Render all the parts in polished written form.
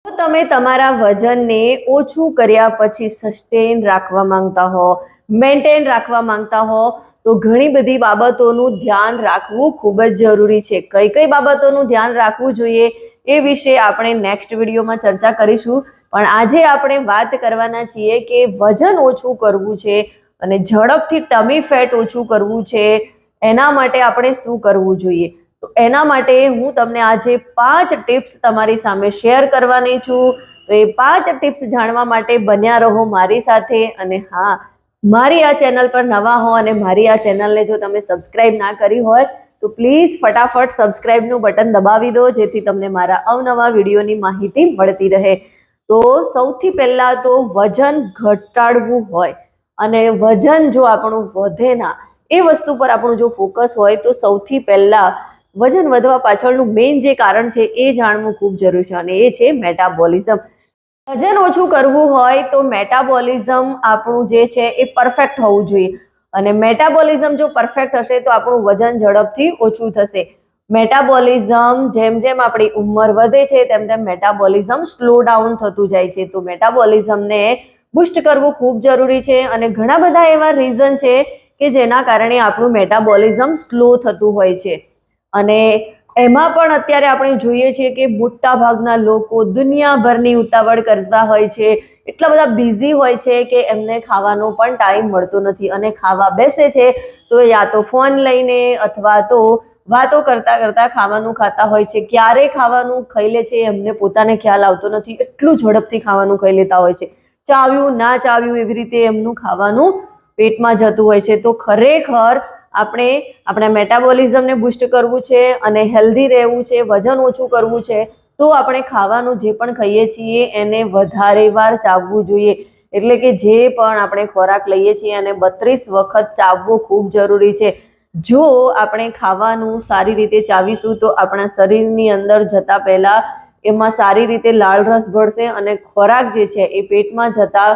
તમે તમારા વજનને ઓછું કર્યા પછી સસ્ટેન રાખવા માંગતા હો, મેન્ટેન રાખવા માંગતા હો, તો ઘણી બધી બાબતોનું ધ્યાન રાખવું ખૂબ જ જરૂરી છે. કઈ કઈ બાબતોનું ધ્યાન રાખવું જોઈએ એ વિશે આપણે નેક્સ્ટ વિડીયોમાં ચર્ચા કરીશું. પણ આજે આપણે વાત કરવાના છીએ કે વજન ઓછું કરવું છે અને ઝડપથી ટમી ફેટ ઓછું કરવું છે, એના માટે આપણે શું કરવું જોઈએ. તો એના માટે હું તમને આજે 5 ટિપ્સ તમારી સામે શેર કરવાની છું. તો એ 5 ટિપ્સ જાણવા માટે બન્યા રહો મારી સાથે. અને હા, મારી આ ચેનલ પર નવા હો અને મારી આ ચેનલને જો તમે સબસ્ક્રાઇબ ના કરી હોય તો પ્લીઝ ફટાફટ સબસ્ક્રાઇબનું બટન દબાવી દો, જેથી તમને મારા અવનવા વિડીયોની માહિતી મળતી રહે. તો સૌથી પહેલા તો વજન ઘટાડવું હોય અને વજન જો આપણું વધે ના, એ વસ્તુ પર આપણું જો ફોકસ હોય તો સૌથી પહેલા વજન વધવા પાછળનું મેઇન જે કારણ છે એ જાણવું ખૂબ જરૂરી છે, અને એ છે મેટાબોલિઝમ. વજન ઓછું કરવું હોય તો મેટાબોલિઝમ આપણું જે છે એ પરફેક્ટ હોવું જોઈએ, અને મેટાબોલિઝમ જો પરફેક્ટ હશે તો આપણું વજન ઝડપથી ઓછું થશે. મેટાબોલિઝમ જેમ જેમ આપણી ઉંમર વધે છે તેમ તેમ મેટાબોલિઝમ સ્લો ડાઉન થતું જાય છે. તો મેટાબોલિઝમને બુસ્ટ કરવું ખૂબ જરૂરી છે, અને ઘણા બધા એવા રીઝન છે કે જેના કારણે આપણું મેટાબોલિઝમ સ્લો થતું હોય છે. અને એમાં પણ અત્યારે આપણે જોઈએ છીએ કે મોટા ભાગના લોકો દુનિયાભરની ઉતાવળ કરતા હોય છે, એટલા બધા બિઝી હોય છે કે એમને ખાવાનો પણ ટાઈમ મળતો નથી, અને ખાવા બેસે છે તો યા તો ફોન લઈને અથવા તો વાતો કરતા કરતા ખાવાનું ખાતા હોય છે. ક્યારે ખાવાનું ખાઈ લે છે એમને પોતાને ખ્યાલ આવતો નથી, એટલું ઝડપથી ખાવાનું ખાઈ લેતા હોય છે. ચાવ્યું ના ચાવ્યું એવી રીતે એમનું ખાવાનું પેટમાં જતું હોય છે. તો ખરેખર આપણે આપણા મેટાબોલિઝમને બુસ્ટ કરવું છે અને હેલ્ધી રહેવું છે, વજન ઓછું કરવું છે, તો આપણે ખાવાનું જે પણ ખાઈએ છીએ એને વધારે વાર ચાવવું જોઈએ. એટલે કે જે પણ આપણે ખોરાક લઈએ છીએ એને 32 વખત ચાવવું ખૂબ જરૂરી છે. જો આપણે ખાવાનું સારી રીતે ચાવીશું તો આપણા શરીરની અંદર જતા પહેલા એમાં સારી રીતે લાળ રસ ભળશે, અને ખોરાક જે છે એ પેટમાં જતા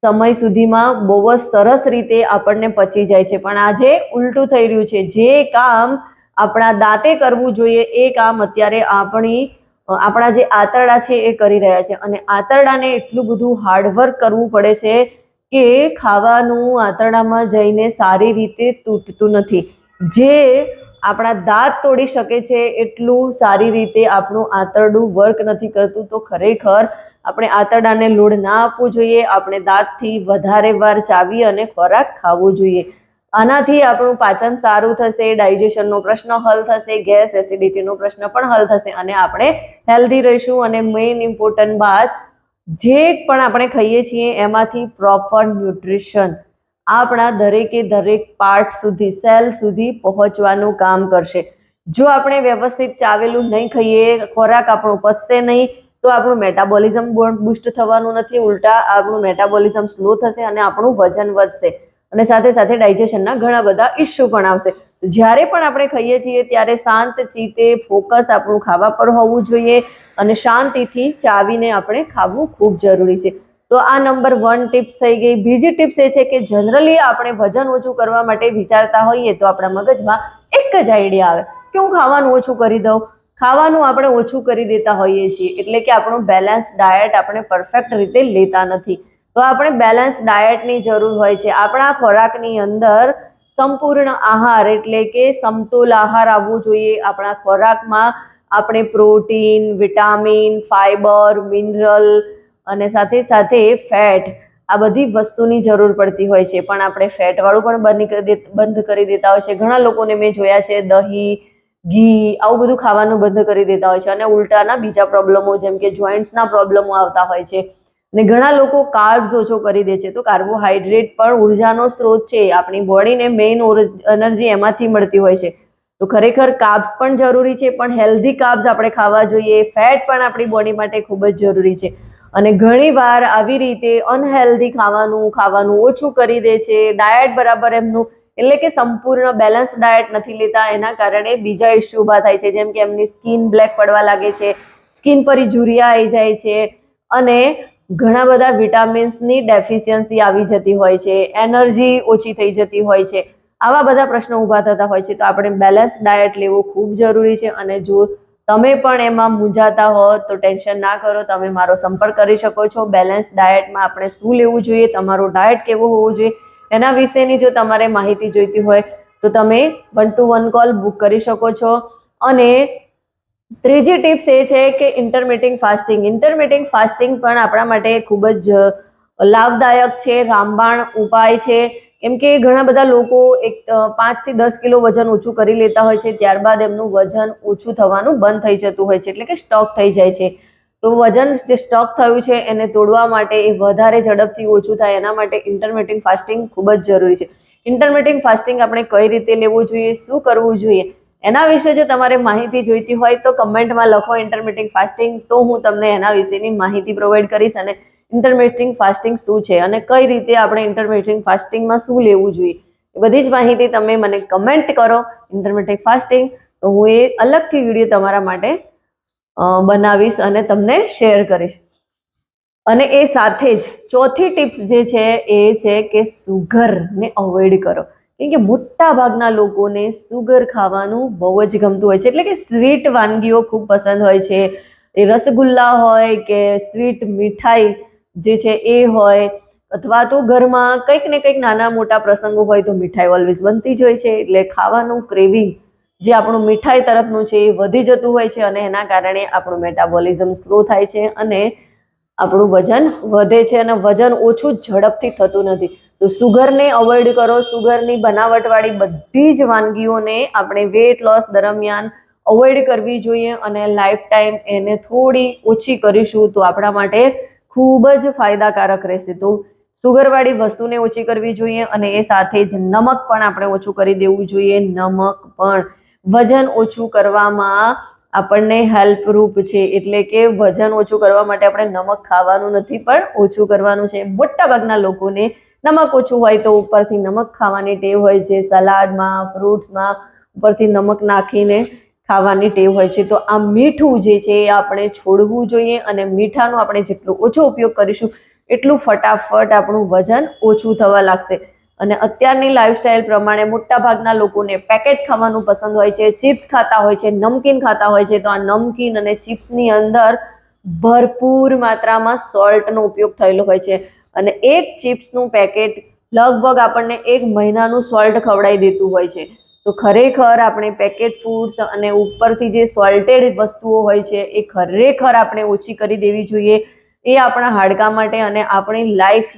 સમય સુધીમાં બહુ જ સરસ રીતે આપણને પચી જાય છે. પણ આજે ઉલટું થઈ રહ્યું છે. જે કામ આપણા દાંતે કરવું જોઈએ એ કામ અત્યારે આપણા જે આંતરડા છે એ કરી રહ્યા છે, અને આંતરડાને એટલું બધું હાર્ડવર્ક કરવું પડે છે કે ખાવાનું આંતરડામાં જઈને સારી રીતે તૂટતું નથી. જે આપણા દાંત તોડી શકે છે એટલું સારી રીતે આપણું આંતરડું વર્ક નથી કરતું. તો ખરેખર આપણે આંતરડાને લોડ ના આપવું જોઈએ. આપણે દાંતથી વધારે વાર ચાવી અને ખોરાક ખાવો જોઈએ. આનાથી આપણું પાચન સારું થશે, ડાયજેશનનો પ્રશ્ન હલ થશે, ગેસ એસિડિટીનો પ્રશ્ન પણ હલ થશે, અને આપણે હેલ્ધી રહીશું. અને મેઇન ઇમ્પોર્ટન્ટ વાત, જે પણ આપણે ખાઈએ છીએ એમાંથી પ્રોપર ન્યુટ્રિશન આપણા દરેકે દરેક પાર્ટ સુધી, સેલ સુધી પહોંચવાનું કામ કરશે. જો આપણે વ્યવસ્થિત ચાવેલું નહીં ખાઈએ, ખોરાક આપણો પચશે નહીં, તો આપણું મેટાબોલિઝમ બુસ્ટ થવાનું નથી, ઉલટા આપણું મેટાબોલિઝમ સ્લો થશે અને આપણું વજન વધશે, અને સાથે સાથે ડાયજેશનના ઘણા બધા ઇસ્યુ પણ આવશે. જ્યારે પણ આપણે ખાઈએ છીએ ત્યારે શાંત ચિત્તે ફોકસ આપણું ખાવા પર હોવું જોઈએ, અને શાંતિથી ચાવીને આપણે ખાવું ખૂબ જરૂરી છે. તો આ નંબર 1 ટિપ્સ થઈ ગઈ. બીજી ટિપ્સ એ છે કે જનરલી આપણે વજન ઓછું કરવા માટે વિચારતા હોઈએ તો આપણા મગજમાં એક જ આઈડિયા આવે કે હું ખાવાનું ઓછું કરી દઉં. ખાવાનું આપણે ઓછું કરી દેતા હોઈએ છીએ, એટલે કે આપણું બેલેન્સ ડાયટ આપણે પરફેક્ટ રીતે લેતા નથી. તો આપણે બેલેન્સ ડાયટની જરૂર હોય છે. આપણા ખોરાકની અંદર સંપૂર્ણ આહાર એટલે કે સમતોલ આહાર આવવો જોઈએ. આપણા ખોરાકમાં આપણે પ્રોટીન, વિટામિન, ફાઈબર, મિનરલ અને સાથે સાથે ફેટ, આ બધી વસ્તુની જરૂર પડતી હોય છે. પણ આપણે ફેટ વાળું પણ બંધ કરી દેતા હોય છે. ઘણા લોકોને મેં જોયા છે દહીં, ઘી આવું બધું ખાવાનું બંધ કરી દેતા હોય છે, અને ઉલટાના બીજા પ્રોબ્લેમો જેમ કે જોઈન્ટ્સના પ્રોબ્લેમો આવતા હોય છે. અને ઘણા લોકો કાર્બ્સ ઓછો કરી દે છે. તો કાર્બોહાઈડ્રેટ પણ ઉર્જાનો સ્ત્રોત છે. આપણી બોડીને મેઇન એનર્જી એમાંથી મળતી હોય છે. તો ખરેખર કાર્બ્સ પણ જરૂરી છે, પણ હેલ્ધી કાર્બ્સ આપણે ખાવા જોઈએ. ફેટ પણ આપણી બોડી માટે ખૂબ જ જરૂરી છે. અને ઘણીવાર આવી રીતે અનહેલ્ધી ખાવાનું ઓછું કરી દે છે. ડાયટ બરાબર એમનું એટલે કે સંપૂર્ણ બેલેન્સ ડાયટ નથી લેતા, એના કારણે બીજા ઇસ્યુ ઊભા થાય છે, જેમ કે એમની સ્કિન બ્લેક પડવા લાગે છે, સ્કિન પર ઝુરિયા આવી જાય છે, અને ઘણા બધા વિટામિન્સની ડેફિશિયન્સી આવી જતી હોય છે, એનર્જી ઓછી થઈ જતી હોય છે. આવા બધા પ્રશ્નો ઊભા થતા હોય છે. તો આપણે બેલેન્સ ડાયટ લેવું ખૂબ જરૂરી છે. અને જો તમે પણ એમાં મૂંઝાતા હો તો ટેન્શન ના કરો, તમે મારો સંપર્ક કરી શકો છો. બેલેન્સ ડાયટમાં આપણે શું લેવું જોઈએ, તમારો ડાયટ કેવો હોવો જોઈએ, એના વિશેની જો તમારે માહિતી જોઈતી હોય તો તમે 1-to-1 કોલ બુક કરી શકો છો. અને ત્રીજી ટિપ્સ એ છે કે ઇન્ટરમિટિંગ ફાસ્ટિંગ. ઇન્ટરમિટિંગ ફાસ્ટિંગ પણ આપણા માટે ખૂબ જ લાભદાયક છે, રામબાણ ઉપાય છે. કેમ કે ઘણા બધા લોકો 5 થી 10 કિલો વજન ઓછું કરી લેતા હોય છે, ત્યારબાદ એમનું વજન ઓછું થવાનું બંધ થઈ જતું હોય છે, એટલે કે સ્ટોક થઈ જાય છે. તો વજન જે સ્ટોક થયું છે એને તોડવા માટે, એ વધારે ઝડપથી ઓછું થાય એના માટે ઇન્ટરમિટિંગ ફાસ્ટિંગ ખૂબ જ જરૂરી છે. ઇન્ટરમિટિંગ ફાસ્ટિંગ આપણે કઈ રીતે લેવું જોઈએ, શું કરવું જોઈએ, એના વિશે જો તમારે માહિતી જોઈતી હોય તો કમેન્ટમાં લખો ઇન્ટરમિટિંગ ફાસ્ટિંગ, તો હું તમને એના વિશેની માહિતી પ્રોવાઈડ કરીશ. અને ઇન્ટરમિટિંગ ફાસ્ટિંગ શું છે અને કઈ રીતે આપણે ઇન્ટરમિટિંગ ફાસ્ટિંગમાં શું લેવું જોઈએ, એ બધી જ માહિતી તમે મને કમેન્ટ કરો ઇન્ટરમિટિંગ ફાસ્ટિંગ, તો હું એ અલગથી વિડીયો તમારા માટે બનાવીશ અને તમને શેર કરીશ. અને એ સાથે જ ચોથી ટિપ્સ જે છે એ છે કે સુગરને અવોઇડ કરો. કેમ કે મોટા ભાગના લોકોને સુગર ખાવાનું બહુ જ ગમતું હોય છે, એટલે કે સ્વીટ વાનગીઓ ખૂબ પસંદ હોય છે. એ રસગુલ્લા હોય કે સ્વીટ મીઠાઈ જે છે એ હોય, અથવા તો ઘરમાં કંઈક ને કંઈક નાના મોટા પ્રસંગો હોય તો મીઠાઈ ઓલવેઝ બનતી જ હોય છે. એટલે ખાવાનું ક્રેવિંગ જે આપણું મીઠાઈ તરફનું છે એ વધી જતું હોય છે, અને એના કારણે આપણું મેટાબોલિઝમ સ્લો થાય છે અને આપણું વજન વધે છે, અને વજન ઓછું ઝડપથી થતું નથી. તો સુગરને અવોઇડ કરો. સુગરની બનાવટવાળી બધી જ વાનગીઓને આપણે વેટ લોસ દરમિયાન અવોઇડ કરવી જોઈએ, અને લાઈફ ટાઈમ એને થોડી ઓછી કરીશું તો આપણા માટે ખૂબ જ ફાયદાકારક રહેશે. તો સુગરવાળી વસ્તુને ઓછી કરવી જોઈએ, અને એ સાથે જ નમક પણ આપણે ઓછું કરી દેવું જોઈએ. નમક પણ વજન ઓછું કરવામાં આપણને હેલ્પરૂપ છે, એટલે કે વજન ઓછું કરવા માટે આપણે નમક ખાવાનું નથી પણ ઓછું કરવાનું છે. મોટા ભાગના લોકોને નમક ઓછું હોય તો ઉપરથી નમક ખાવાની ટેવ હોય છે, સલાડમાં, ફ્રૂટ્સમાં ઉપરથી નમક નાખીને ખાવાની ટેવ હોય છે. તો આ મીઠું જે છે એ આપણે છોડવું જોઈએ, અને મીઠાનો આપણે જેટલો ઓછો ઉપયોગ કરીશું એટલું ફટાફટ આપણું વજન ઓછું થવા લાગશે. અને અત્યારની લાઈફસ્ટાઈલ પ્રમાણે મોટા ભાગના લોકોને પેકેટ ખાવાનું પસંદ હોય છે, ચિપ્સ ખાતા હોય છે, નમકીન ખાતા હોય છે. તો આ નમકીન અને ચિપ્સની અંદર ભરપૂર માત્રામાં સોલ્ટનો ઉપયોગ થયેલો હોય છે, અને એક ચિપ્સનું પેકેટ લગભગ આપણને 1 મહિનાનું સોલ્ટ ખવડાવી દેતું હોય છે. તો ખરેખર આપણે પેકેટ ફૂડ્સ અને ઉપરથી જે સોલ્ટેડ વસ્તુઓ હોય છે એ ખરેખર આપણે ઓછી કરી દેવી જોઈએ. એ આપણા હાડકા માટે અને આપણી લાઈફ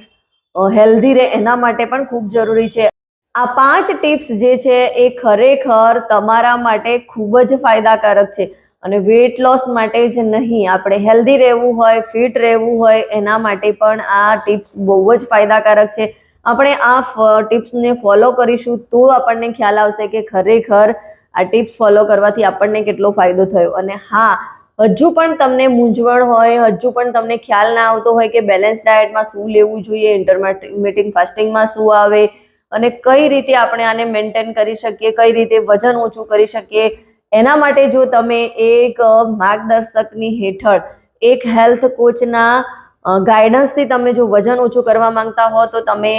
હેલ્ધી રહે એના માટે પણ ખૂબ જરૂરી છે. આ 5 ટિપ્સ જે છે એ ખરેખર તમારા માટે ખૂબ જ ફાયદાકારક છે, અને વેટ લોસ માટે જ નહીં, આપણે હેલ્ધી રહેવું હોય, ફિટ રહેવું હોય એના માટે પણ આ ટિપ્સ બહુ જ ફાયદાકારક છે. આપણે આ ટિપ્સને ફોલો કરીશું તો આપણને ખ્યાલ આવશે કે ખરેખર આ ટિપ્સ ફોલો કરવાથી આપણને કેટલો ફાયદો થયો. અને હા, હજુ પણ તમને મૂંઝવણ હોય, હજુ પણ તમને ખ્યાલ ના આવતો હોય કે બેલેન્સ ડાયટમાં શું લેવું જોઈએ, ઇન્ટરમિટિંગ ફાસ્ટિંગમાં શું આવે, અને કઈ રીતે આપણે આને મેન્ટેન કરી શકીએ, કઈ રીતે વજન ઓછું કરી શકીએ, એના માટે જો તમે એક માર્ગદર્શકની હેઠળ એક હેલ્થ કોચના ગાઈડન્સથી તમે જો વજન ઓછું કરવા માંગતા હો તો તમે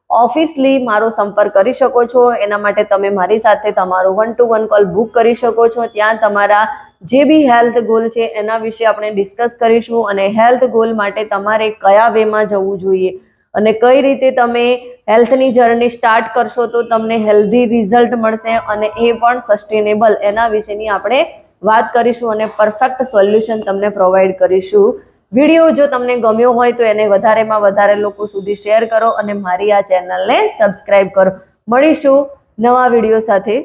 ઓફિસલી મારો સંપર્ક કરી શકો છો. એના માટે તમે મારી સાથે તમારો 1-to-1 કોલ બુક કરી શકો છો. ત્યાં તમારા જે બી હેલ્થ ગોલ છે એના વિશે આપણે ડિસ્કસ કરીશું, અને હેલ્થ ગોલ માટે તમારે કયા વેમાં જવું જોઈએ અને કઈ રીતે તમે હેલ્થની જર્ની સ્ટાર્ટ કરશો તો તમને હેલ્ધી રિઝલ્ટ મળશે, અને એ પણ સસ્ટેનેબલ, એના વિશેની આપણે વાત કરીશું અને પરફેક્ટ સોલ્યુશન તમને પ્રોવાઈડ કરીશું. વિડીયો જો તમને ગમ્યો હોય તો એને વધારેમાં વધારે લોકો સુધી શેર કરો, અને મારી આ ચેનલને સબસ્ક્રાઈબ કરો. મળીશું નવા વિડીયો સાથે.